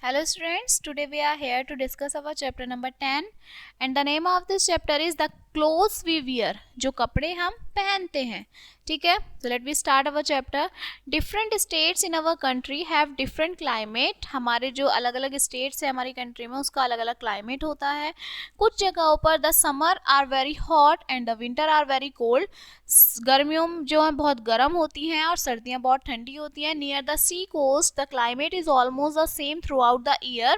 Hello students, today we are here to discuss our chapter number 10 and the name of this chapter is the clothes we wear, जो कपड़े हम पहनते हैं. ठीक है, so let me start our chapter. Different states in our country have different climate. हमारे जो अलग अलग states है हमारी country में उसका अलग अलग climate होता है. कुछ जगहों पर the summer are very hot and the winter are very cold. गर्मियों जो है बहुत गर्म होती हैं और सर्दियाँ बहुत ठंडी होती हैं. Near the sea coast the climate is almost the same throughout the year.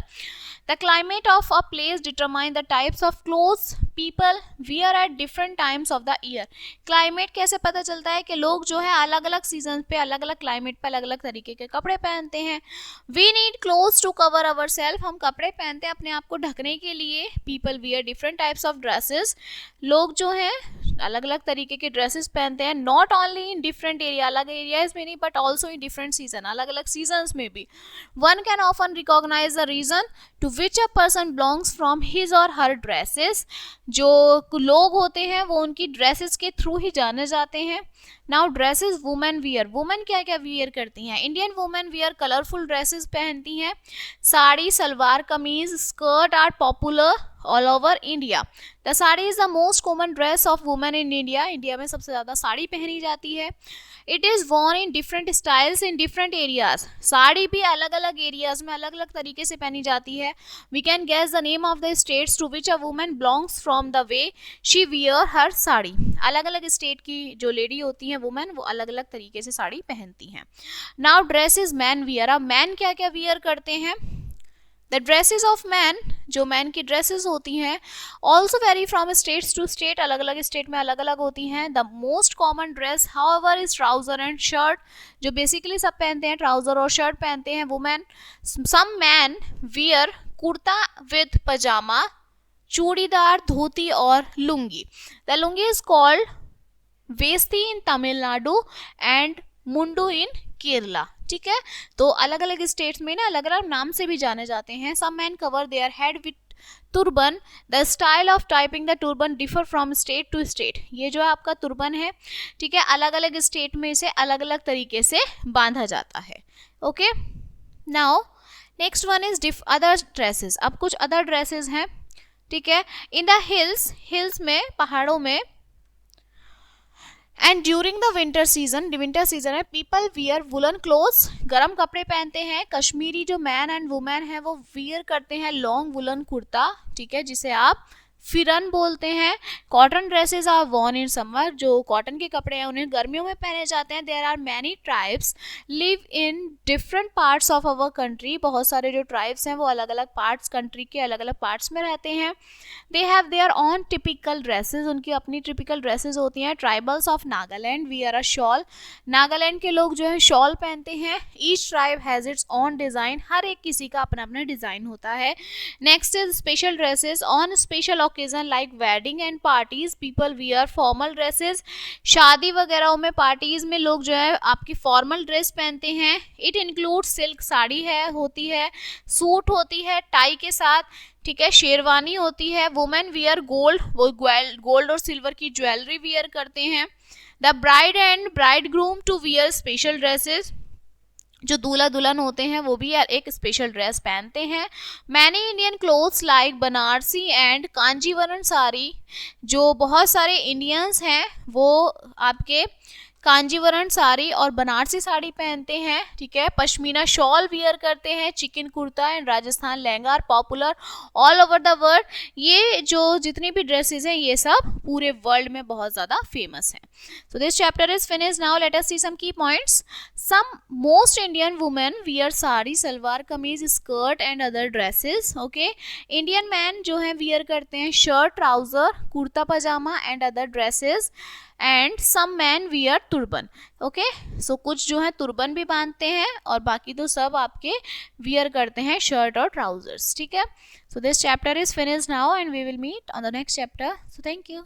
The climate of a place determine the types of clothes people wear at different times of the year. Climate कैसे पता चलता है कि लोग जो है अलग अलग सीजन पे अलग अलग क्लाइमेट पे अलग अलग तरीके के कपड़े पहनते हैं. We need clothes to cover ourselves. हम कपड़े पहनते हैं अपने आप को ढकने के लिए. People wear different types of dresses. लोग जो हैं अलग अलग तरीके के ड्रेसेस पहनते हैं. Not only in different area, अलग एरियाज में नहीं, but also in different season, अलग अलग सीजन्स में भी. One can often recognize the reason to which a person belongs from his or her dresses. जो लोग होते हैं वो उनकी ड्रेसेस के थ्रू ही जाने जाते हैं. Now dresses women wear. Women क्या क्या वियर करती हैं? Indian women wear colourful dresses पहनती हैं. Sari, salwar kameez, skirt are popular all over India. The sari is the most common dress of women in India. India में सबसे ज़्यादा साड़ी पहनी जाती है. It is worn in different styles in different areas. Sari भी अलग अलग एरियाज में अलग अलग तरीके से पहनी जाती है. We can guess the name of the states to which a women belongs from the way she wear her sari. अलग अलग स्टेट की जो लेडी होती हैं वुमेन वो अलग अलग तरीके से साड़ी पहनती हैं. Now dresses man wear. अब मैन क्या क्या वियर करते हैं? द ड्रेसेस ऑफ मैन, जो मैन की ड्रेसेस होती हैं, also vary from states to state. अलग अलग स्टेट में अलग अलग होती हैं. The most common dress however is trouser and shirt. जो बेसिकली सब पहनते हैं ट्राउजर और शर्ट पहनते हैं women. Some man wear kurta with pajama, churidar, dhoti और lungi. The lungi is called veshti in Tamil Nadu and mundu in Kerala. ठीक है, तो अलग अलग स्टेट्स में ना अलग अलग नाम से भी जाने जाते हैं. Some man cover their head with turban. The style of typing the turban differ from state to state. ये जो है आपका तुरबन है, ठीक है, अलग अलग स्टेट में इसे अलग अलग तरीके से बांधा जाता है. Okay, now next one is other dresses. अब कुछ अदर ड्रेसेस हैं. ठीक है, इन द हिल्स में, पहाड़ों में, and during the winter season है, पीपल वियर वुलन क्लोथ्स. गर्म कपड़े पहनते हैं. कश्मीरी जो मैन एंड वुमेन है वो वियर करते हैं लॉन्ग वुलन कुर्ता, ठीक है, जिसे आप फिरन बोलते हैं. Cotton dresses are worn in summer. जो कॉटन के कपड़े हैं उन्हें गर्मियों में पहने जाते हैं. There are many tribes live in different parts of our country. बहुत सारे जो ट्राइब्स हैं वो अलग अलग पार्ट्स, कंट्री के अलग अलग पार्ट्स में रहते हैं. They have their own typical dresses. उनकी अपनी टिपिकल ड्रेसेस होती हैं. Tribals of Nagaland wear a shawl. Nagaland के लोग जो है शॉल पहनते हैं. Each tribe has its own design. हर एक किसी का अपना अपना डिज़ाइन होता है. Next is special dresses. On special occasion like wedding and parties people wear formal dresses. शादी वगैरह में, पार्टीज में लोग जो है आपकी फॉर्मल ड्रेस पहनते हैं. इट इंक्लूड सिल्क साड़ी है, होती है, सूट होती है टाई के साथ, ठीक है, शेरवानी होती है. वुमेन वियर गोल्ड, वो गोल्ड और सिल्वर की ज्वेलरी वियर करते हैं. The bride and bridegroom to wear special dresses. जो दूल्हा दुल्हन होते हैं वो भी एक स्पेशल ड्रेस पहनते हैं. Many Indian clothes like Banarasi and Kanjeevaram sari. जो बहुत सारे इंडियंस हैं वो आपके कांजीवरम साड़ी और बनारसी साड़ी पहनते हैं, ठीक है. पश्मीना शॉल वियर करते हैं. Chikan kurta and Rajasthan lehenga are popular all over the world. ये जो जितनी भी ड्रेसेस हैं ये सब पूरे वर्ल्ड में बहुत ज़्यादा फेमस हैं. So this chapter is finished. Now let us see some key points. Most Indian women wear sari, salwar kameez, skirt and other dresses. Okay. Indian men जो हैं wear करते हैं shirt, trouser, kurta pajama and other dresses. And some men wear turban. Okay. So कुछ जो है turban भी बांधते हैं और बाकी तो सब आपके wear करते हैं shirt और trousers. ठीक है. So this chapter is finished now and we will meet on the next chapter. So thank you.